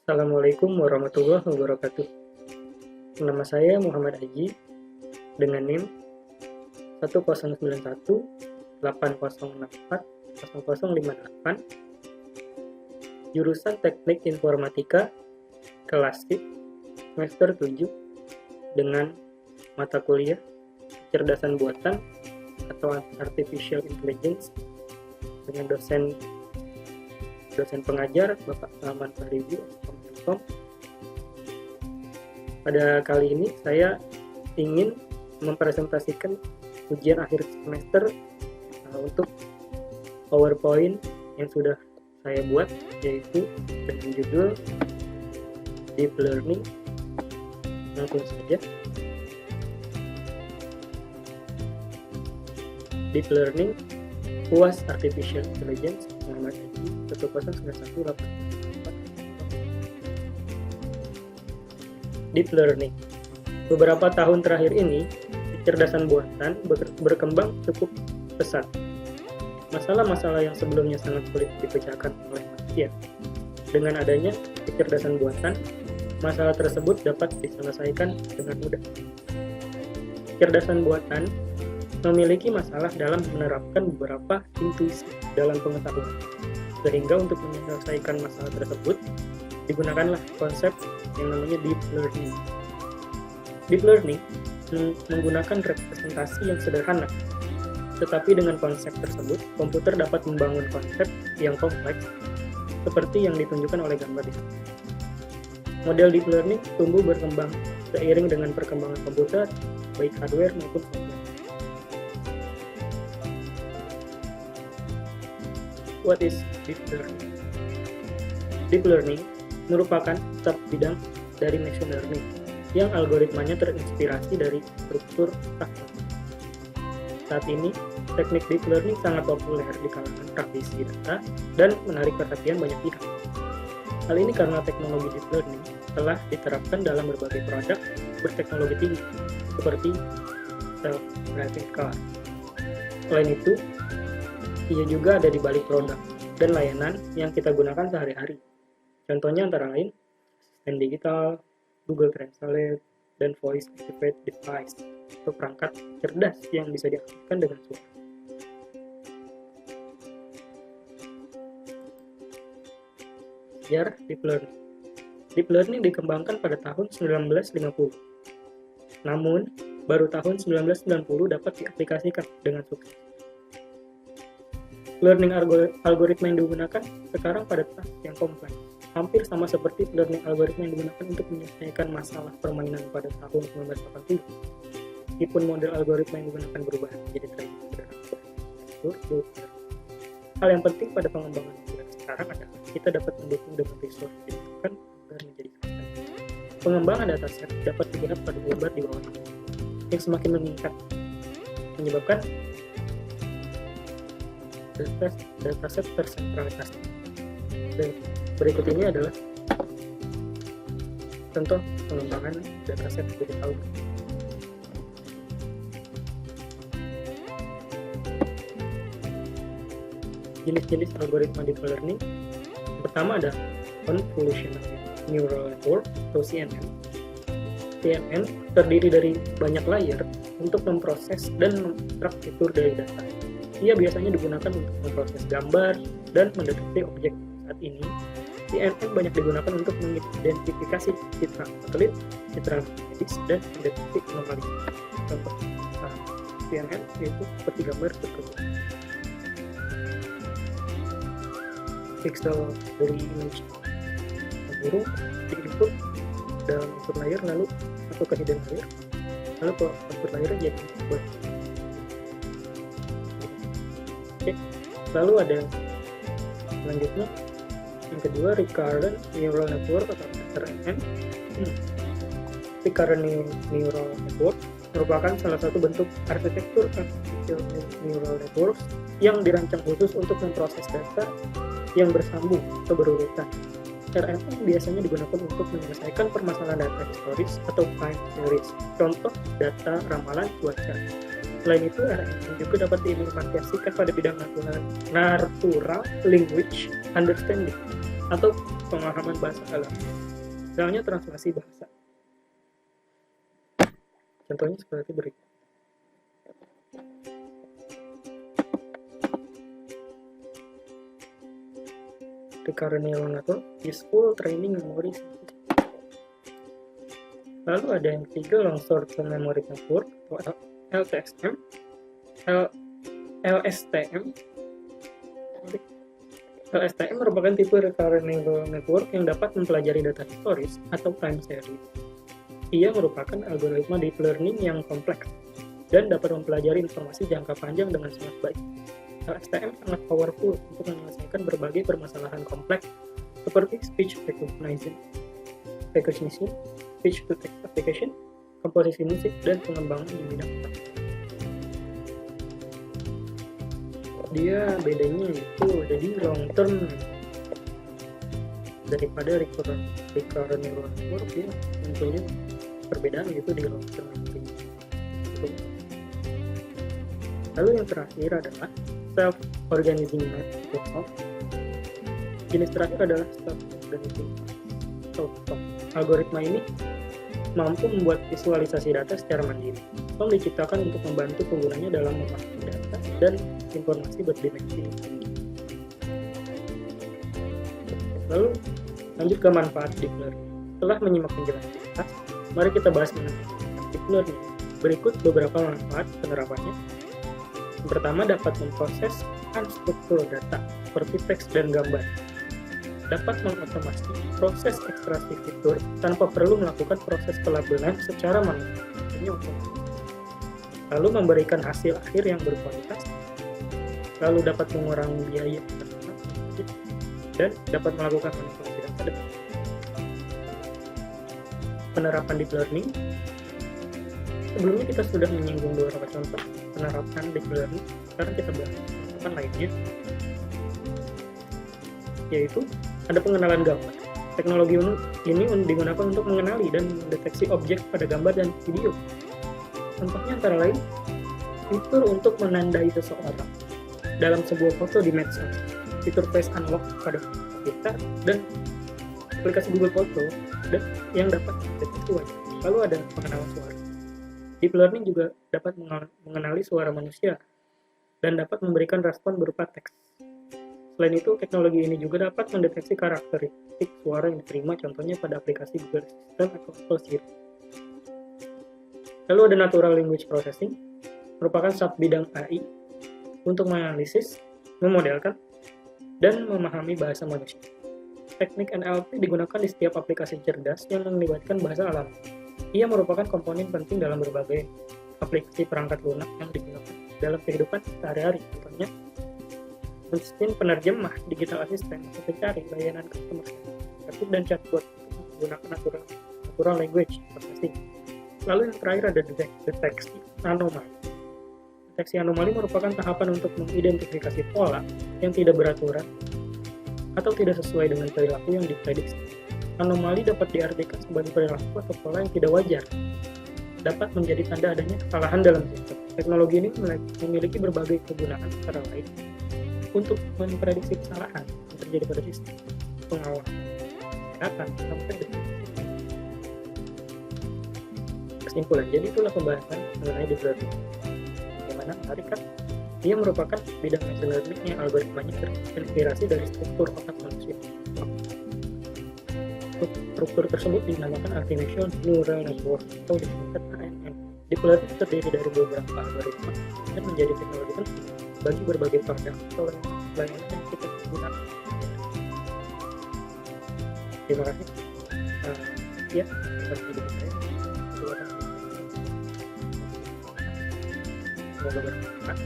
Assalamualaikum warahmatullahi wabarakatuh. Nama saya Muhammad Haji dengan NIM 109180640058, jurusan Teknik Informatika kelas SIP semester 7 dengan mata kuliah kecerdasan buatan atau Artificial Intelligence dengan dosen pengajar Bapak Salman Faribi. Pada kali ini saya ingin mempresentasikan ujian akhir semester untuk PowerPoint yang sudah saya buat, yaitu dengan judul Deep Learning. Langsung saja. Deep Learning UAS Artificial Intelligence Muhammad Haji 10918058. Deep Learning. Beberapa tahun terakhir ini, kecerdasan buatan berkembang cukup pesat. Masalah-masalah yang sebelumnya sangat sulit dipecahkan oleh manusia, dengan adanya kecerdasan buatan, masalah tersebut dapat diselesaikan dengan mudah. Kecerdasan buatan memiliki masalah dalam menerapkan beberapa intuisi dalam pengetahuan, sehingga untuk menyelesaikan masalah tersebut digunakanlah konsep yang namanya deep learning. Deep learning menggunakan representasi yang sederhana, tetapi dengan konsep tersebut komputer dapat membangun konsep yang kompleks seperti yang ditunjukkan oleh gambar di sini. Model deep learning tumbuh berkembang seiring dengan perkembangan komputer, baik hardware maupun software. What is deep learning? Deep learning merupakan sub-bidang dari machine learning yang algoritmanya terinspirasi dari struktur abstrak. Saat ini, teknik deep learning sangat populer di kalangan praktisi data dan menarik perhatian banyak pihak. Hal ini karena teknologi deep learning telah diterapkan dalam berbagai produk berteknologi tinggi, seperti self-driving car. Selain itu, ia juga ada di balik produk dan layanan yang kita gunakan sehari-hari. Contohnya antara lain asisten digital, Google Translate, dan voice activated device atau perangkat cerdas yang bisa diaktifkan dengan suara. Sejarah Deep Learning. Deep Learning dikembangkan pada tahun 1950. Namun, baru tahun 1990 dapat diaplikasikan dengan sukses. Learning algoritma yang digunakan sekarang pada tahap yang kompleks, hampir sama seperti learning algoritma yang digunakan untuk menyelesaikan masalah permainan pada tahun 1980. Meskipun model algoritma yang digunakan berubah menjadi tradisi sederhana. Hal yang penting pada pengembangan model sekarang adalah kita dapat mendukung dengan resource yang dibutuhkan agar menjadi sukses. Pengembangan dataset dapat dilihat pada gambar di bawah ini, yang semakin meningkat, menyebabkan dataset tersentralisasi. Dan berikut ini adalah contoh pengembangan dataset dari tahun. Jenis-jenis algoritma deep learning. Pertama ada Convolutional Neural Network atau CNN. CNN terdiri dari banyak layer untuk memproses dan mengekstrak fitur dari data. Ia biasanya digunakan untuk memproses gambar dan mendeteksi objek. Saat ini, CNN banyak digunakan untuk mengidentifikasi citra satelit, citra medis, dan mendeteksi anomali. Contoh CNN yaitu seperti gambar tersebut. Pixel dari image burung diinput dalam input layer lalu masuk ke hidden layer, lalu ke output layer jadi input. Lalu ada selanjutnya yang kedua Recurrent Neural Network atau RNN. Recurrent Neural Network merupakan salah satu bentuk arsitektur Artificial Neural Networks yang dirancang khusus untuk memproses data yang bersambung atau berurutan. RNN biasanya digunakan untuk menyelesaikan permasalahan data historis atau time series, contoh data ramalan cuaca. Selain itu, RNN juga dapat diimplementasikan pada bidang natural language understanding atau pemahaman bahasa alam, misalnya translasi bahasa. Contohnya seperti berikut. Recurrent Neural Network Useful Training Memory Synthesis. Lalu ada yang ketiga, Long Short Term Memory Network atau LTSM, LSTM. LSTM merupakan tipe Recurrent Neural Network yang dapat mempelajari data historis atau time series. Ia merupakan algoritma deep learning yang kompleks dan dapat mempelajari informasi jangka panjang dengan sangat baik. LSTM sangat powerful untuk menyelesaikan berbagai permasalahan kompleks seperti speech recognition, speech to text application, komposisi musik, dan pengembangan di bidang teks. Dia bedanya itu ada di long term daripada recurrent neural network. Dia tentunya perbedaan itu di long term. Lalu yang terakhir adalah self-organizing network. Jenis terakhir adalah self-organizing network. Algoritma ini mampu membuat visualisasi data secara mandiri. SOM diciptakan untuk membantu penggunanya dalam memahami data dan informasi berdimensi tinggi. Lalu lanjut ke manfaat deep learning. Setelah menyimak penjelasan di atas, mari kita bahas mengenai deep learning. Berikut beberapa manfaat penerapannya. Yang pertama, dapat memproses unstructured data seperti teks dan gambar. Dapat mengotomasi proses ekstraksi fitur tanpa perlu melakukan proses pelabelan secara manual. Lalu memberikan hasil akhir yang berkualitas. Lalu dapat mengurangi biaya dan dapat melakukan manipulasi data. Penerapan deep learning. Sebelumnya kita sudah menyinggung beberapa contoh penerapan deep learning. Sekarang kita bahas penerapan lainnya, yaitu ada pengenalan gambar. Teknologi ini digunakan untuk mengenali dan mendeteksi objek pada gambar dan video. Contohnya antara lain fitur untuk menandai seseorang dalam sebuah foto di medsos, fitur face unlock pada kita, dan aplikasi Google Foto dan yang dapat mendeteksi wajah. Lalu ada pengenalan suara. Deep learning juga dapat mengenali suara manusia dan dapat memberikan respon berupa teks. Selain itu, teknologi ini juga dapat mendeteksi karakteristik suara yang diterima, contohnya pada aplikasi Google Assistant atau Apple Siri. Lalu ada Natural Language Processing, merupakan sub-bidang AI untuk menganalisis, memodelkan, dan memahami bahasa manusia. Teknik NLP digunakan di setiap aplikasi cerdas yang melibatkan bahasa alam. Ia merupakan komponen penting dalam berbagai aplikasi perangkat lunak yang digunakan dalam kehidupan sehari-hari. Contohnya, mesin penerjemah, digital assistant, pencari, layanan customer service, dan chatbot untuk menggunakan natural language processing. Lalu yang terakhir ada deteksi anomali. Deteksi anomali merupakan tahapan untuk mengidentifikasi pola yang tidak beraturan atau tidak sesuai dengan perilaku yang diprediksi. Anomali dapat diartikan sebagai perilaku atau pola yang tidak wajar, dapat menjadi tanda adanya kesalahan dalam sistem. Teknologi ini memiliki berbagai kegunaan, antara lain untuk memprediksi kesalahan yang terjadi pada sistem, pengawasan, kesehatan, sampai deteksi. Kesimpulan, jadi itulah pembahasan mengenai deep learning. Bagaimana menarik kan? Dia merupakan bidang machine learning yang algoritmanya terinspirasi dari struktur otak manusia. Struktur tersebut dinamakan Artificial Neural Network atau disingkat ANN. Deep learning terdiri dari beberapa algoritma dan menjadi teknologi penting bagi berbagai produk atau layanan yang kita gunakan. Terima kasih. Ya, seperti itu saya. Semoga bermanfaat.